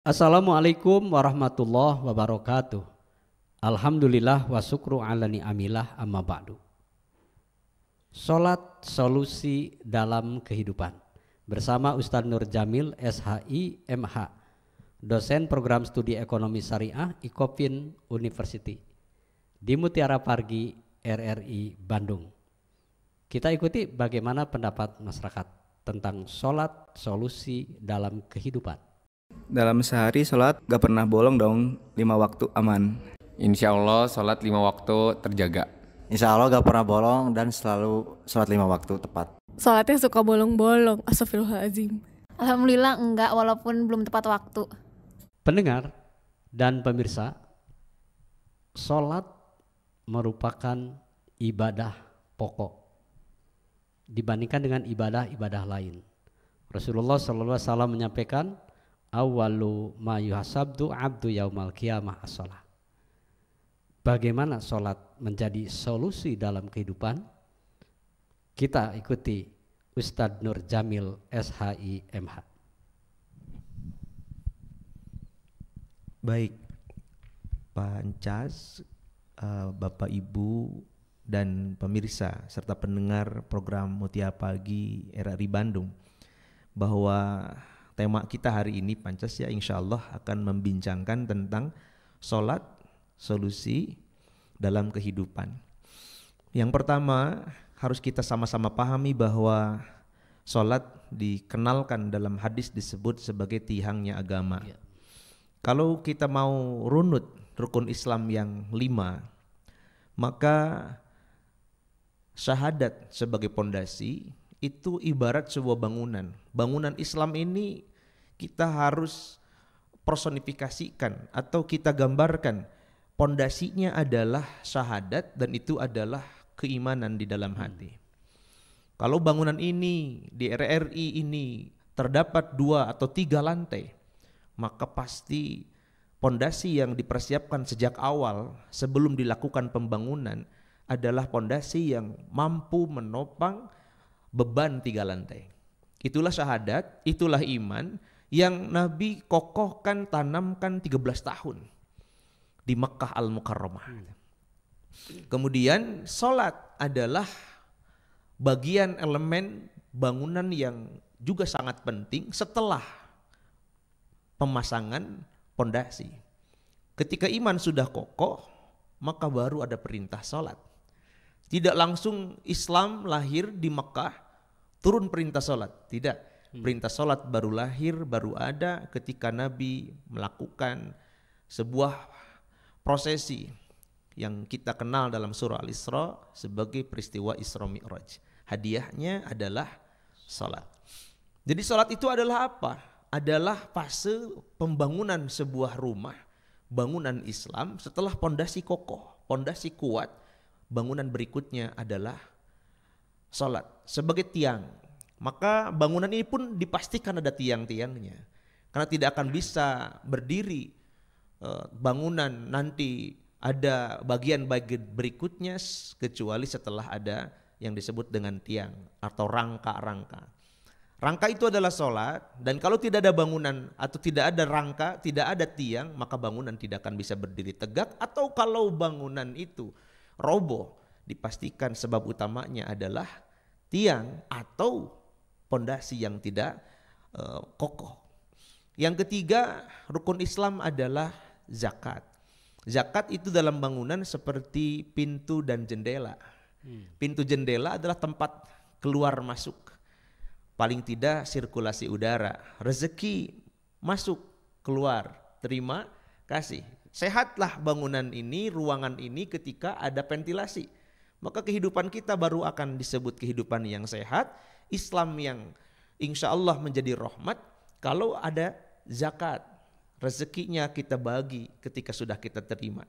Assalamualaikum warahmatullahi wabarakatuh. Alhamdulillah wa syukru ala ni'amillah amma ba'du. Salat solusi dalam kehidupan bersama Ustaz Nur Jamil SHI MH, dosen program studi ekonomi syariah IKOPIN University di Mutiara Pargi RRI Bandung. Kita ikuti bagaimana pendapat masyarakat tentang salat solusi dalam kehidupan. Dalam sehari sholat gak pernah bolong dong, 5 waktu aman. Insya Allah sholat 5 waktu terjaga. Insya Allah gak pernah bolong dan selalu sholat 5 waktu tepat. Sholatnya suka bolong-bolong, astagfirullahaladzim. Alhamdulillah enggak, walaupun belum tepat waktu. Pendengar dan pemirsa, sholat merupakan ibadah pokok dibandingkan dengan ibadah-ibadah lain. Rasulullah SAW menyampaikan, awalu ma yuhasabdu abdu yaumal qiyamah as-shalah. Bagaimana sholat menjadi solusi dalam kehidupan? Kita ikuti Ustadz Nur Jamil SHI MH. Baik, Pak Encas, Bapak Ibu dan pemirsa serta pendengar program Mutiara Pagi RRI Bandung, bahwa tema kita hari ini Pancasya insya Allah akan membincangkan tentang sholat solusi dalam kehidupan. Yang pertama harus kita sama-sama pahami bahwa sholat dikenalkan dalam hadis disebut sebagai tiangnya agama. Kalau kita mau runut rukun Islam yang 5, maka syahadat sebagai pondasi itu ibarat sebuah bangunan. Bangunan Islam ini kita harus personifikasikan atau kita gambarkan pondasinya adalah syahadat, dan itu adalah keimanan di dalam hati. Kalau bangunan ini di RRI ini terdapat 2 atau 3 lantai, maka pasti pondasi yang dipersiapkan sejak awal sebelum dilakukan pembangunan adalah pondasi yang mampu menopang beban 3 lantai. Itulah syahadat, itulah iman yang Nabi kokohkan, tanamkan 13 tahun di Mekah Al-Mukarramah. Kemudian sholat adalah bagian elemen bangunan yang juga sangat penting setelah pemasangan pondasi. Ketika iman sudah kokoh, maka baru ada perintah sholat. Tidak langsung Islam lahir di Mekah, turun perintah sholat. Tidak. Perintah sholat baru lahir, baru ada ketika Nabi melakukan sebuah prosesi yang kita kenal dalam surah Al-Isra sebagai peristiwa Isra Mi'raj. Hadiahnya adalah sholat. Jadi sholat itu adalah apa? Adalah fase pembangunan sebuah rumah, bangunan Islam setelah pondasi kokoh, pondasi kuat. Bangunan berikutnya adalah sholat sebagai tiang. Maka bangunan ini pun dipastikan ada tiang-tiangnya, karena tidak akan bisa berdiri bangunan nanti ada bagian-bagian berikutnya kecuali setelah ada yang disebut dengan tiang atau rangka-rangka. Rangka itu adalah sholat, dan kalau tidak ada bangunan atau tidak ada rangka, tidak ada tiang, maka bangunan tidak akan bisa berdiri tegak. Atau kalau bangunan itu roboh, dipastikan sebab utamanya adalah tiang atau pondasi yang tidak kokoh. Yang ketiga, rukun Islam adalah zakat. Zakat itu dalam bangunan seperti pintu dan jendela. Pintu jendela adalah tempat keluar masuk, paling tidak sirkulasi udara, rezeki masuk keluar, terima kasih. Sehatlah bangunan ini, ruangan ini ketika ada ventilasi. Maka kehidupan kita baru akan disebut kehidupan yang sehat, Islam yang insya Allah menjadi rahmat kalau ada zakat. Rezekinya kita bagi ketika sudah kita terima.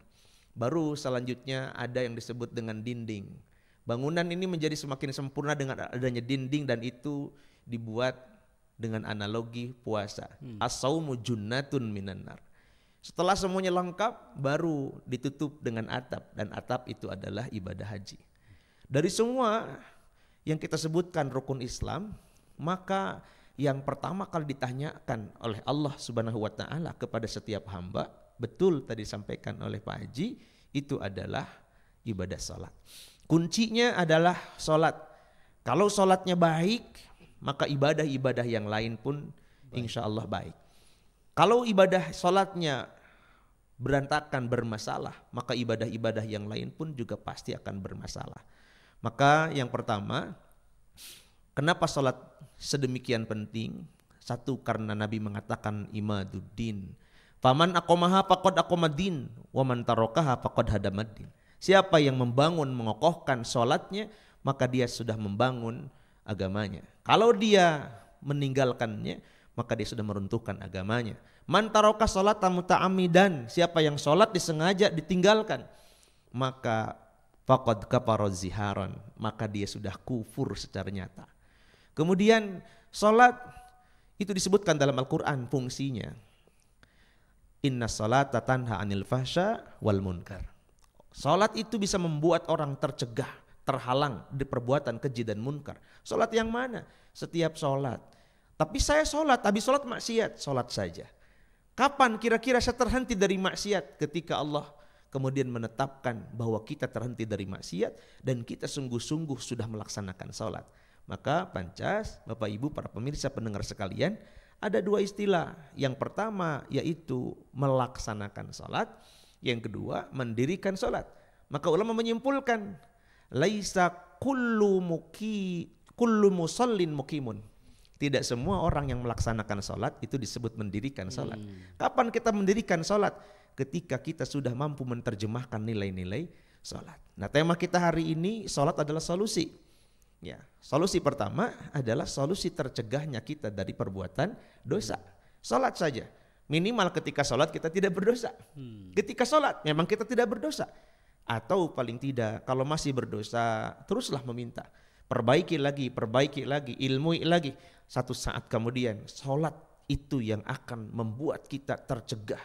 Baru selanjutnya ada yang disebut dengan dinding. Bangunan ini menjadi semakin sempurna dengan adanya dinding, dan itu dibuat dengan analogi puasa. As-saumu junnatun minan nar. Setelah semuanya lengkap, baru ditutup dengan atap, dan atap itu adalah ibadah haji. Dari semua yang kita sebutkan rukun Islam, maka yang pertama kali ditanyakan oleh Allah Subhanahu wa taala kepada setiap hamba, betul tadi disampaikan oleh Pak Haji, itu adalah ibadah salat. Kuncinya adalah salat. Kalau salatnya baik, maka ibadah-ibadah yang lain pun insya Allah baik. Kalau ibadah salatnya berantakan, bermasalah, maka ibadah-ibadah yang lain pun juga pasti akan bermasalah. Maka yang pertama, kenapa salat sedemikian penting? Satu, karena Nabi mengatakan imaduddin. Faman aqomaha faqad aqomadin, wa man tarokaha faqad hadamaddin. Siapa yang membangun, mengokohkan salatnya, maka dia sudah membangun agamanya. Kalau dia meninggalkannya, maka dia sudah meruntuhkan agamanya. Man taroka salata muta'ammidan, siapa yang salat disengaja ditinggalkan, maka faqad kafara ziharan, maka dia sudah kufur secara nyata. Kemudian salat itu disebutkan dalam Al-Qur'an fungsinya. Inna salata tanha anil fahsya wal munkar. Salat itu bisa membuat orang tercegah, terhalang di perbuatan keji dan munkar. Salat yang mana? Setiap salat. Tapi saya salat, habis salat maksiat, salat saja. Kapan kira-kira saya terhenti dari maksiat? Ketika Allah kemudian menetapkan bahwa kita terhenti dari maksiat dan kita sungguh-sungguh sudah melaksanakan salat. Maka Pancas, Bapak Ibu, para pemirsa pendengar sekalian, ada dua istilah. Yang pertama yaitu melaksanakan salat, yang kedua mendirikan salat. Maka ulama menyimpulkan, laisa kullu musallin muqimun. Tidak semua orang yang melaksanakan salat itu disebut mendirikan salat. Kapan kita mendirikan salat? Ketika kita sudah mampu menerjemahkan nilai-nilai salat. Nah, tema kita hari ini, salat adalah solusi. Ya, solusi pertama adalah solusi tercegahnya kita dari perbuatan dosa. Salat saja. Minimal ketika salat kita tidak berdosa. Ketika salat memang kita tidak berdosa. Atau paling tidak kalau masih berdosa, teruslah meminta. Perbaiki lagi, ilmui lagi. Satu saat kemudian salat itu yang akan membuat kita tercegah.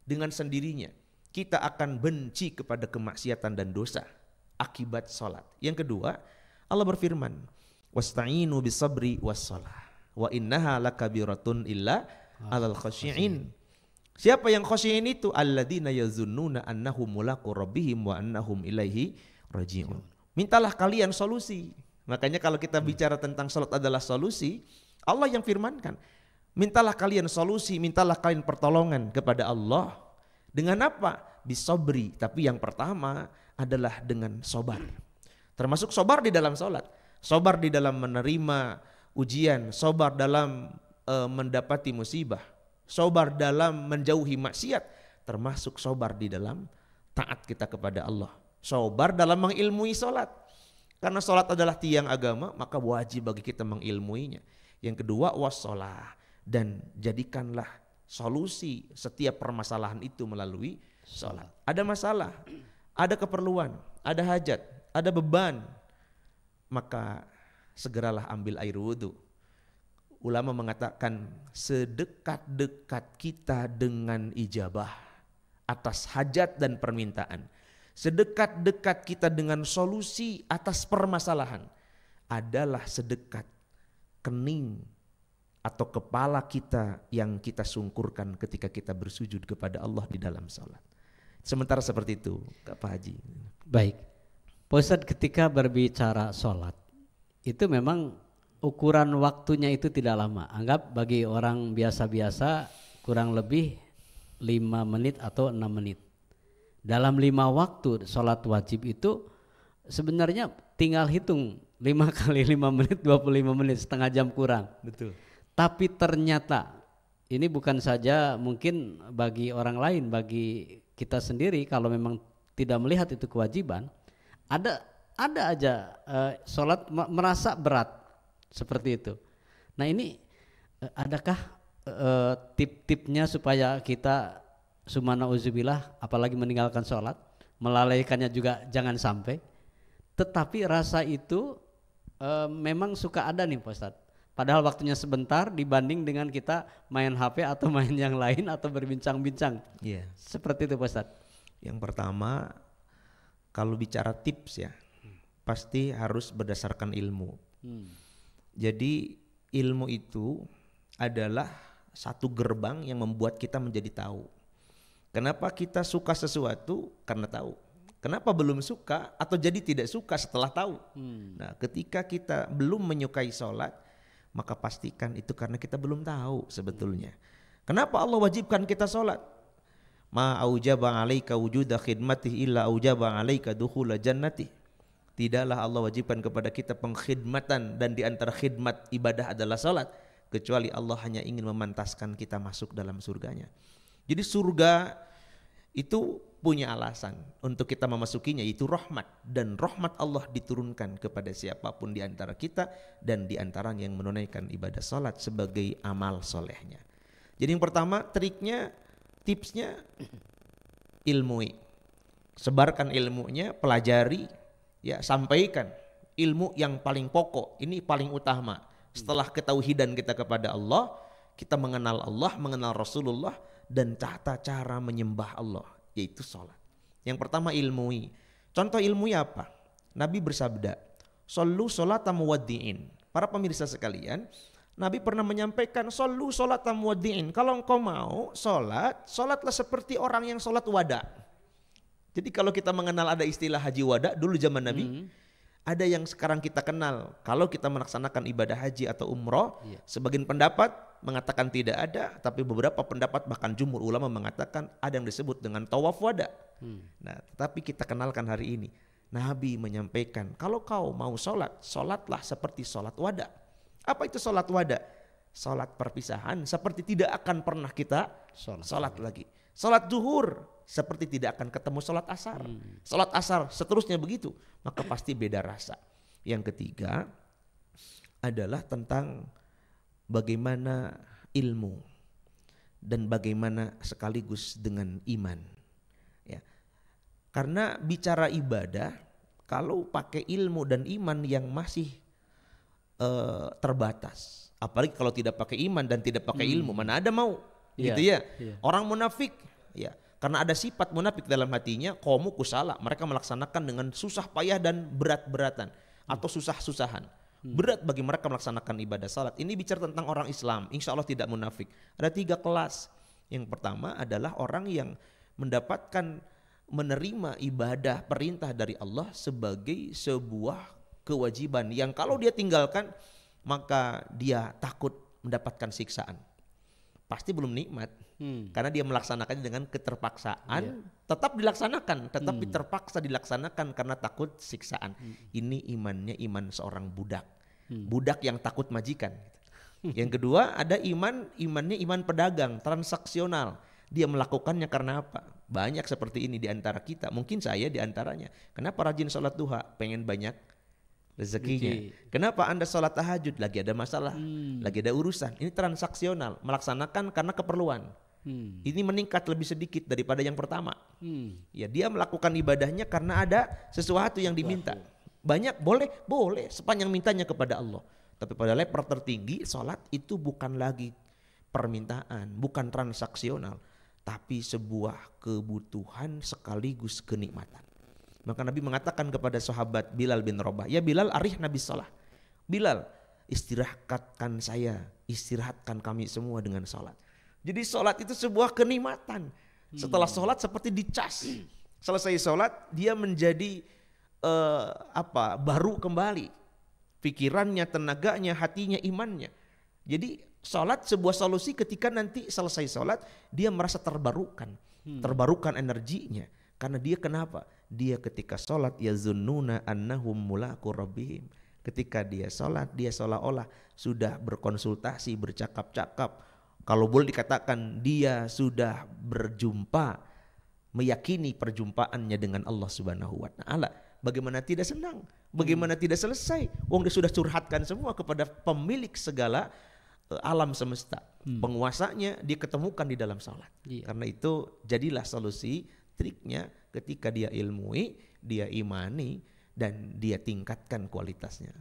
Dengan sendirinya kita akan benci kepada kemaksiatan dan dosa akibat salat. Yang kedua, Allah berfirman, wasta'inu bisabri wassalah wa innaha lakabiratun illa alal khasyi'in. Siapa yang khasyi'in itu? Alladzina yazunnuna annahum mulaqu rabbihim wa annahum ilaihi raji'un. Mintalah kalian solusi. Makanya kalau kita bicara tentang salat adalah solusi, Allah yang firmankan, mintalah kalian solusi, mintalah kalian pertolongan kepada Allah. Dengan apa? Bisabri. Tapi yang pertama adalah dengan sabar. Termasuk sabar di dalam salat, sabar di dalam menerima ujian, sabar dalam mendapati musibah, sabar dalam menjauhi maksiat, termasuk sabar di dalam taat kita kepada Allah, sabar dalam mengilmui salat. Karena salat adalah tiang agama, maka wajib bagi kita mengilmuinya. Yang kedua, wassalah, dan jadikanlah solusi setiap permasalahan itu melalui salat. Ada masalah, ada keperluan, ada hajat, ada beban, maka segeralah ambil air wudhu. Ulama mengatakan sedekat-dekat kita dengan ijabah atas hajat dan permintaan, sedekat-dekat kita dengan solusi atas permasalahan adalah sedekat kening atau kepala kita yang kita sungkurkan ketika kita bersujud kepada Allah di dalam salat. Sementara seperti itu, Pak Haji. Baik. Pak Ustadz, ketika berbicara sholat itu memang ukuran waktunya itu tidak lama. Anggap bagi orang biasa-biasa kurang lebih 5 menit atau 6 menit. Dalam 5 waktu sholat wajib itu sebenarnya tinggal hitung 5 kali 5 menit 25 menit, setengah jam kurang. Betul. Tapi ternyata ini bukan saja mungkin bagi orang lain, bagi kita sendiri kalau memang tidak melihat itu kewajiban, ada aja sholat merasa berat seperti itu. Nah ini adakah tip-tipnya supaya kita sumana uzubillah apalagi meninggalkan sholat, melalaikannya juga jangan sampai. Tetapi rasa itu memang suka ada nih Pak Ustadz. Padahal waktunya sebentar dibanding dengan kita main HP atau main yang lain atau berbincang-bincang. Iya. Seperti itu Pak Ustadz. Yang pertama, kalau bicara tips ya, pasti harus berdasarkan ilmu. Jadi ilmu itu adalah satu gerbang yang membuat kita menjadi tahu. Kenapa kita suka sesuatu? Karena tahu. Kenapa belum suka atau jadi tidak suka setelah tahu? Nah, ketika kita belum menyukai sholat, maka pastikan itu karena kita belum tahu sebetulnya. Kenapa Allah wajibkan kita sholat? Ma aujaba alaika wujuda khidmatih illa aujaba alaika dukhula jannatih. Tidaklah Allah wajibkan kepada kita pengkhidmatan, dan di antara khidmat ibadah adalah sholat, kecuali Allah hanya ingin memantaskan kita masuk dalam surganya. Jadi surga itu punya alasan untuk kita memasukinya, yaitu rahmat, dan rahmat Allah diturunkan kepada siapapun di antara kita, dan di antaranya yang menunaikan ibadah sholat sebagai amal solehnya. Jadi yang pertama triknya, tipsnya, ilmui, sebarkan ilmunya, pelajari, ya, sampaikan ilmu yang paling pokok, ini paling utama. Setelah ketauhidan kita kepada Allah, kita mengenal Allah, mengenal Rasulullah, dan tata cara menyembah Allah, yaitu sholat. Yang pertama ilmui. Contoh ilmui apa? Nabi bersabda, "Shollu sholata muwaddi'in." Para pemirsa sekalian, Nabi pernah menyampaikan, "Shollu sholata muwaddi'in." Kalau engkau mau sholat, sholatlah seperti orang yang sholat wada. Jadi kalau kita mengenal ada istilah haji wada dulu zaman Nabi, ada yang sekarang kita kenal. Kalau kita melaksanakan ibadah haji atau umroh, sebagian pendapat mengatakan tidak ada, tapi beberapa pendapat bahkan jumhur ulama mengatakan ada yang disebut dengan tawaf wada. Nah, tetapi kita kenalkan hari ini, Nabi menyampaikan, kalau kau mau sholat, sholatlah seperti sholat wada. Apa itu sholat wada? Sholat perpisahan, seperti tidak akan pernah kita sholat lagi. Sholat zuhur, seperti tidak akan ketemu sholat asar. Sholat asar, seterusnya begitu. Maka pasti beda rasa. Yang ketiga adalah tentang bagaimana ilmu dan bagaimana sekaligus dengan iman. Ya. Karena bicara ibadah, kalau pakai ilmu dan iman yang masih terbatas, apalagi kalau tidak pakai iman dan tidak pakai ilmu, mana ada mau, gitu ya. Orang munafik, ya, karena ada sifat munafik dalam hatinya, qamu kusala, mereka melaksanakan dengan susah payah dan berat-beratan atau susah-susahan. Berat bagi mereka melaksanakan ibadah salat. Ini bicara tentang orang Islam, insya Allah tidak munafik. Ada 3 kelas. Yang pertama adalah orang yang mendapatkan, menerima ibadah perintah dari Allah sebagai sebuah kewajiban yang kalau dia tinggalkan maka dia takut mendapatkan siksaan. Pasti belum nikmat, karena dia melaksanakannya dengan keterpaksaan, tetap dilaksanakan, tetapi terpaksa dilaksanakan karena takut siksaan. Ini imannya iman seorang budak, budak yang takut majikan. Yang kedua ada imannya iman pedagang, transaksional. Dia melakukannya karena apa? Banyak seperti ini di antara kita, mungkin saya di antaranya. Kenapa rajin sholat duha? Pengen banyak rezekinya. Kenapa Anda sholat tahajud? Lagi ada masalah, lagi ada urusan. Ini transaksional, melaksanakan karena keperluan. Ini meningkat lebih sedikit daripada yang pertama. Ya, dia melakukan ibadahnya karena ada sesuatu yang diminta. Banyak boleh sepanjang mintanya kepada Allah. Tapi pada level tertinggi, sholat itu bukan lagi permintaan, bukan transaksional, tapi sebuah kebutuhan sekaligus kenikmatan. Maka Nabi mengatakan kepada sahabat Bilal bin Rabah, "Ya Bilal, arih Nabi salah." Bilal, istirahatkan saya, istirahatkan kami semua dengan sholat. Jadi sholat itu sebuah kenikmatan. Setelah sholat seperti dicas. Selesai sholat dia menjadi baru kembali. Pikirannya, tenaganya, hatinya, imannya. Jadi sholat sebuah solusi ketika nanti selesai sholat dia merasa terbarukan. Terbarukan energinya. Karena dia kenapa? Dia ketika sholat yazunnuna annahum mulaqu rabbihim. Ketika dia sholat, dia seolah-olah sudah berkonsultasi, bercakap-cakap. Kalau boleh dikatakan dia sudah berjumpa, meyakini perjumpaannya dengan Allah Subhanahu wa taala. Bagaimana tidak senang? Bagaimana tidak selesai? Wong dia sudah curhatkan semua kepada pemilik segala alam semesta. Penguasanya dia ketemukan di dalam sholat. Karena itu jadilah solusi, triknya ketika dia ilmui, dia imani, dan dia tingkatkan kualitasnya.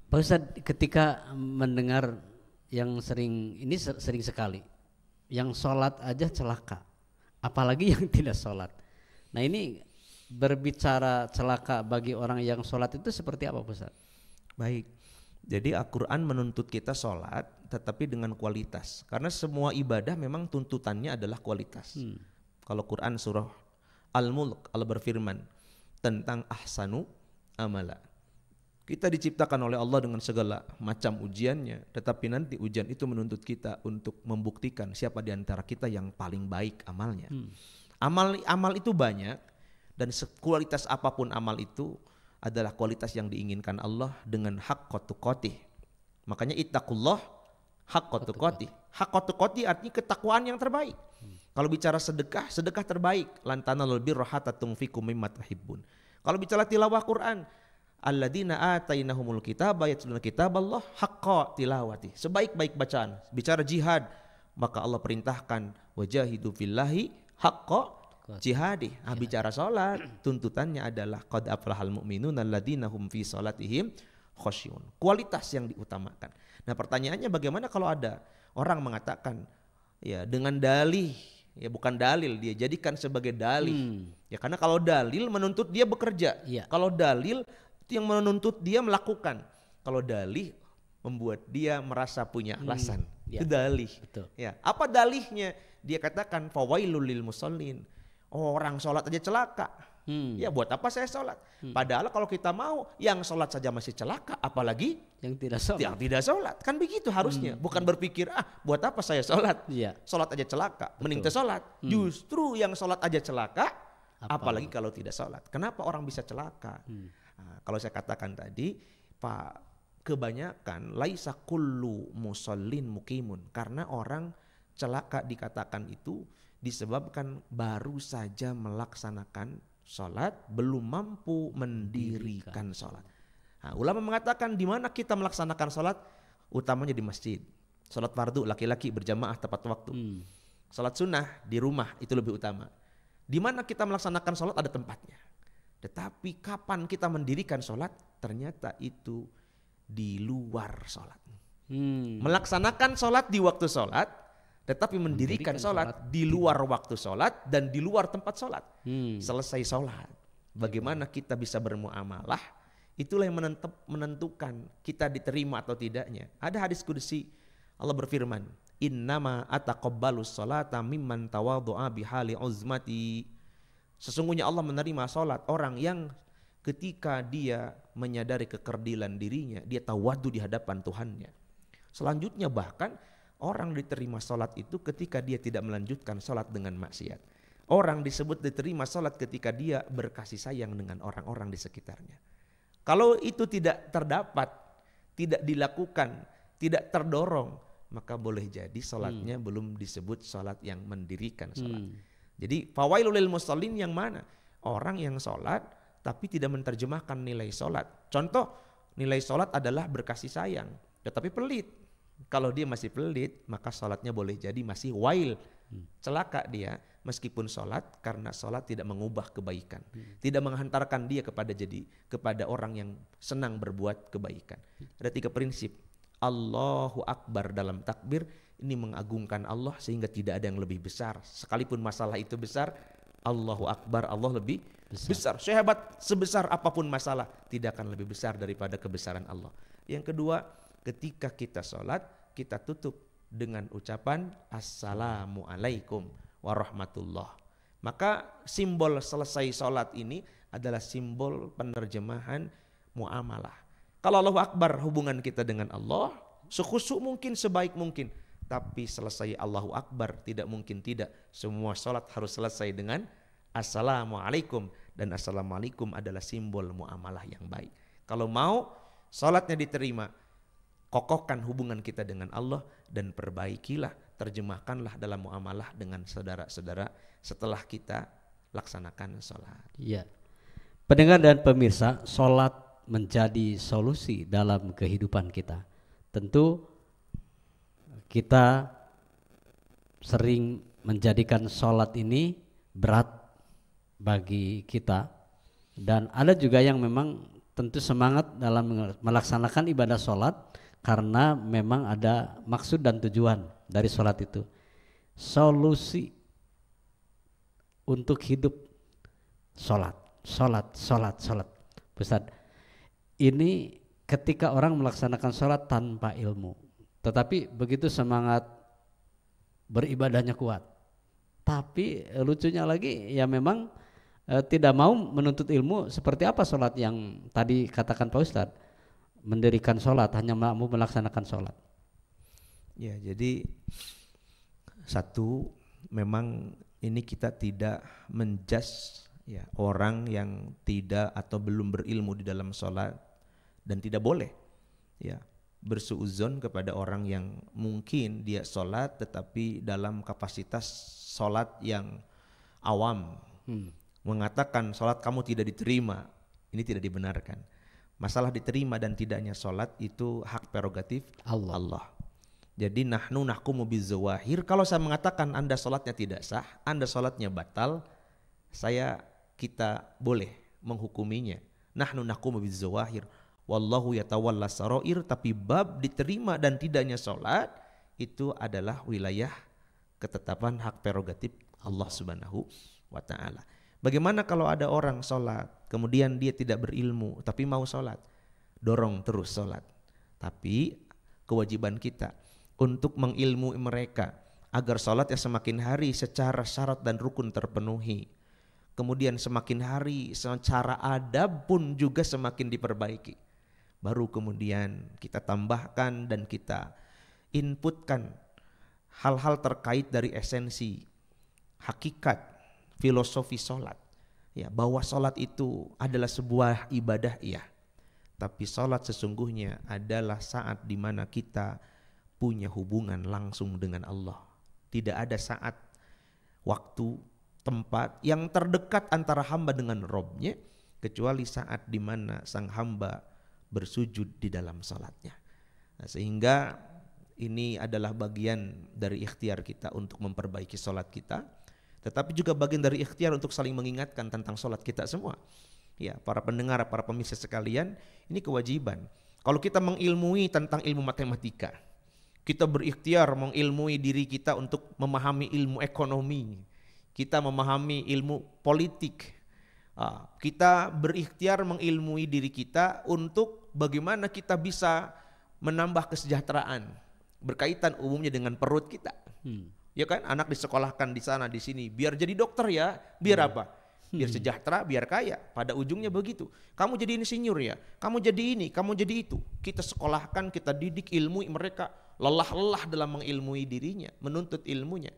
Pak Ustadz, ketika mendengar yang sering sekali, yang sholat aja celaka, apalagi yang tidak sholat. Nah ini berbicara celaka bagi orang yang sholat itu seperti apa Pak Ustadz? Baik, Jadi Al-Quran menuntut kita sholat tetapi dengan kualitas. Karena semua ibadah memang tuntutannya adalah kualitas. Kalau Quran surah Al-Mulk, Allah berfirman tentang ahsanu amala. Kita diciptakan oleh Allah dengan segala macam ujiannya, tetapi nanti ujian itu menuntut kita untuk membuktikan siapa di antara kita yang paling baik amalnya. Amal itu banyak, dan kualitas apapun amal itu adalah kualitas yang diinginkan Allah dengan haqqa tuqatih. Makanya ittaqullah haqqa tuqatih. Haqqa tuqatih artinya ketakwaan yang terbaik. Kalau bicara sedekah, sedekah terbaik. Lan tanalul birra hatta tunfiqu mimma tuhibbun. Kalau bicara tilawah Quran, alladzina atainahumul kitaba yatluna kitaballah haqqa tilawati. Sebaik-baik bacaan. Bicara jihad, maka Allah perintahkan wajahidu fillahi haqqa jihadi. Bicara salat, tuntutannya adalah qad aflahal mu'minun alladzina hum fi salatihim khasyun. Kualitas yang diutamakan. Nah, pertanyaannya bagaimana kalau ada orang mengatakan ya dengan dalih, ya bukan dalil, dia jadikan sebagai dalih. Ya karena kalau dalil menuntut dia bekerja. Kalau dalil itu yang menuntut dia melakukan. Kalau dalih membuat dia merasa punya alasan. Itu dalih. Betul. Ya, apa dalihnya? Dia katakan fawailul lil musallin. Orang sholat aja celaka. Ya buat apa saya sholat? Padahal kalau kita mau yang sholat saja masih celaka, apalagi yang tidak sholat. Yang tidak sholat. Kan begitu harusnya. Bukan berpikir buat apa saya sholat? Sholat aja celaka. Mending tidak sholat. Justru yang sholat aja celaka, apalagi kalau tidak sholat. Kenapa orang bisa celaka? Nah, kalau saya katakan tadi, Pak, kebanyakan laisa kullu musallin muqimun. Karena orang celaka dikatakan itu disebabkan baru saja melaksanakan sholat, belum mampu mendirikan sholat. Nah, ulama mengatakan di mana kita melaksanakan sholat, utamanya di masjid. Sholat fardu laki-laki berjamaah tepat waktu. Sholat sunnah di rumah itu lebih utama. Di mana kita melaksanakan sholat ada tempatnya. Tetapi kapan kita mendirikan sholat, ternyata itu di luar sholat. Melaksanakan sholat di waktu sholat, tetapi mendirikan sholat di luar waktu sholat dan di luar tempat sholat. Selesai sholat, bagaimana kita bisa bermuamalah, itulah yang menentukan kita diterima atau tidaknya. Ada hadis qudsi, Allah berfirman, innama ataqabbalus sholata mimman tawadhu'a bihali uzmati. Sesungguhnya Allah menerima sholat orang yang ketika dia menyadari kekerdilan dirinya, dia tawadu di hadapan Tuhannya. Selanjutnya bahkan orang diterima sholat itu ketika dia tidak melanjutkan sholat dengan maksiat. Orang disebut diterima sholat ketika dia berkasih sayang dengan orang-orang di sekitarnya. Kalau itu tidak terdapat, tidak dilakukan, tidak terdorong, maka boleh jadi sholatnya belum disebut sholat yang mendirikan sholat. Jadi fawailul lil musallin yang mana? Orang yang sholat tapi tidak menerjemahkan nilai sholat. Contoh, nilai sholat adalah berkasih sayang, tetapi pelit. Kalau dia masih pelit, maka sholatnya boleh jadi masih wail. Celaka dia meskipun sholat, karena sholat tidak mengubah kebaikan. Tidak menghantarkan dia kepada orang yang senang berbuat kebaikan. Ada 3 prinsip. Allahu Akbar dalam takbir, ini mengagungkan Allah sehingga tidak ada yang lebih besar. Sekalipun masalah itu besar, Allahu Akbar, Allah lebih besar. Sehebat sebesar apapun masalah, tidak akan lebih besar daripada kebesaran Allah. Yang kedua, ketika kita sholat, kita tutup dengan ucapan Assalamualaikum warahmatullah. Maka simbol selesai sholat ini adalah simbol penerjemahan muamalah. Kalau Allahu Akbar hubungan kita dengan Allah, sekhusyuk mungkin, sebaik mungkin. Tapi selesai Allahu Akbar tidak mungkin tidak. Semua sholat harus selesai dengan Assalamualaikum. Dan Assalamualaikum adalah simbol muamalah yang baik. Kalau mau sholatnya diterima, kokohkan hubungan kita dengan Allah dan perbaikilah, terjemahkanlah dalam muamalah dengan saudara-saudara setelah kita laksanakan sholat. Iya. Pendengar dan pemirsa, sholat menjadi solusi dalam kehidupan kita. Tentu kita sering menjadikan sholat ini berat bagi kita, dan ada juga yang memang tentu semangat dalam melaksanakan ibadah sholat karena memang ada maksud dan tujuan dari sholat itu. Solusi untuk hidup sholat. Ustaz, ini ketika orang melaksanakan sholat tanpa ilmu, tetapi begitu semangat beribadahnya kuat, tapi lucunya lagi ya memang tidak mau menuntut ilmu. Seperti apa sholat yang tadi katakan Pak Ustadz, mendirikan sholat, hanya mau melaksanakan sholat. Ya, jadi satu, memang ini kita tidak menjudge ya orang yang tidak atau belum berilmu di dalam sholat, dan tidak boleh ya bersuudzon kepada orang yang mungkin dia sholat tetapi dalam kapasitas sholat yang awam, mengatakan sholat kamu tidak diterima. Ini tidak dibenarkan. Masalah diterima dan tidaknya sholat itu hak prerogatif Allah. Jadi nahnu nahkumu bizzawahir. Kalau saya mengatakan Anda sholatnya tidak sah, Anda sholatnya batal, kita boleh menghukuminya. Nahnu nahkumu bizzawahir, wallahu yatawalla sarair. Tapi bab diterima dan tidaknya sholat itu adalah wilayah ketetapan hak prerogatif Allah Subhanahu wa ta'ala. Bagaimana kalau ada orang sholat kemudian dia tidak berilmu tapi mau sholat? Dorong terus sholat. Tapi kewajiban kita untuk mengilmui mereka agar sholatnya semakin hari secara syarat dan rukun terpenuhi. Kemudian semakin hari secara adab pun juga semakin diperbaiki. Baru kemudian kita tambahkan dan kita inputkan hal-hal terkait dari esensi, hakikat, filosofi sholat, ya, bahwa sholat itu adalah sebuah ibadah, iya. Tapi sholat sesungguhnya adalah saat dimana kita punya hubungan langsung dengan Allah. Tidak ada saat, waktu, tempat yang terdekat antara hamba dengan Robnya kecuali saat dimana sang hamba bersujud di dalam sholatnya. Nah, sehingga ini adalah bagian dari ikhtiar kita untuk memperbaiki sholat kita, tetapi juga bagian dari ikhtiar untuk saling mengingatkan tentang sholat kita semua. Ya, para pendengar, para pemirsa sekalian, ini kewajiban. Kalau kita mengilmui tentang ilmu matematika, kita berikhtiar mengilmui diri kita untuk memahami ilmu ekonomi, kita memahami ilmu politik, kita berikhtiar mengilmui diri kita untuk bagaimana kita bisa menambah kesejahteraan, berkaitan umumnya dengan perut kita. Ya kan, anak disekolahkan di sana di sini biar jadi dokter ya, biar apa? Biar sejahtera, biar kaya. Pada ujungnya begitu. Kamu jadi insinyur ya, kamu jadi ini, kamu jadi itu. Kita sekolahkan, kita didik, ilmu mereka lelah-lelah dalam mengilmui dirinya, menuntut ilmunya.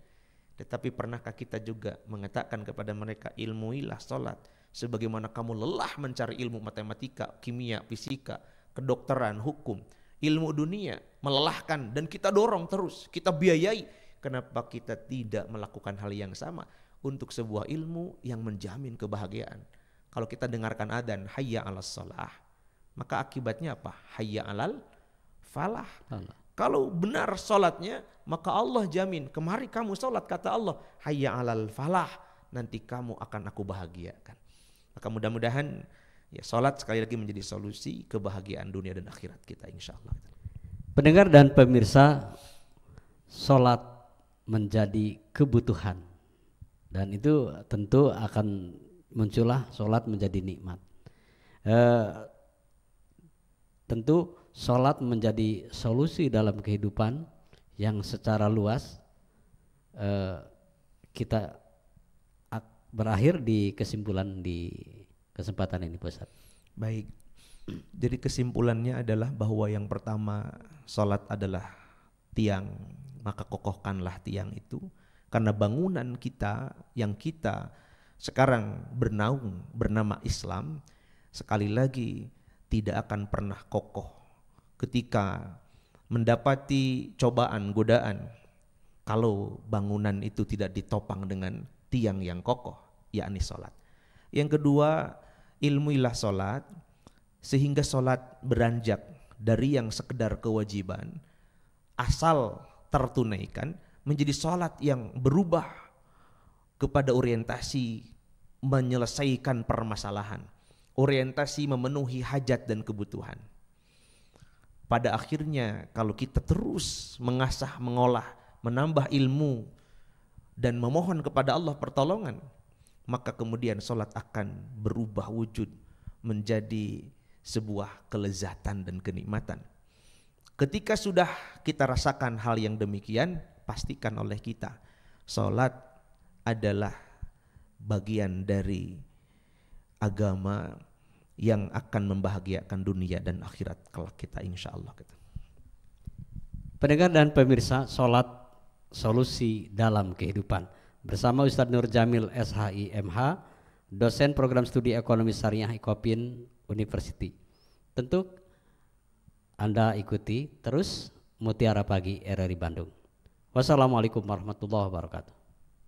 Tetapi pernahkah kita juga mengatakan kepada mereka, ilmuilah sholat sebagaimana kamu lelah mencari ilmu matematika, kimia, fisika, kedokteran, hukum, ilmu dunia, melelahkan, dan kita dorong terus, kita biayai. Kenapa kita tidak melakukan hal yang sama untuk sebuah ilmu yang menjamin kebahagiaan? Kalau kita dengarkan adzan hayya 'alas shalah, maka akibatnya apa? Hayya 'alal falah. Kalau benar salatnya, maka Allah jamin, kemari kamu salat, kata Allah, hayya 'alal falah, nanti kamu akan aku bahagiakan. Maka mudah-mudahan ya salat sekali lagi menjadi solusi kebahagiaan dunia dan akhirat kita, insyaallah. Pendengar dan pemirsa, salat menjadi kebutuhan, dan itu tentu akan muncullah sholat menjadi nikmat. Tentu sholat menjadi solusi dalam kehidupan yang secara luas. Kita berakhir di kesimpulan di kesempatan ini, Pak Ustadz. Baik, jadi kesimpulannya adalah bahwa yang pertama, sholat adalah tiang, maka kokohkanlah tiang itu, karena bangunan kita yang kita sekarang bernaung bernama Islam sekali lagi tidak akan pernah kokoh ketika mendapati cobaan, godaan, kalau bangunan itu tidak ditopang dengan tiang yang kokoh, yakni sholat. Yang kedua, ilmuilah sholat sehingga sholat beranjak dari yang sekedar kewajiban asal tertunaikan menjadi sholat yang berubah kepada orientasi menyelesaikan permasalahan, orientasi memenuhi hajat dan kebutuhan. Pada akhirnya kalau kita terus mengasah, mengolah, menambah ilmu dan memohon kepada Allah pertolongan, maka kemudian sholat akan berubah wujud menjadi sebuah kelezatan dan kenikmatan. Ketika sudah kita rasakan hal yang demikian, pastikan oleh kita salat adalah bagian dari agama yang akan membahagiakan dunia dan akhirat kelak kita, insya Allah. Pendengar dan pemirsa, salat solusi dalam kehidupan bersama Ustadz Nur Jamil SHI MH, dosen program studi ekonomi syariah IKOPIN University. Tentu Anda ikuti terus Mutiara Pagi RRI Bandung. Wassalamualaikum warahmatullahi wabarakatuh.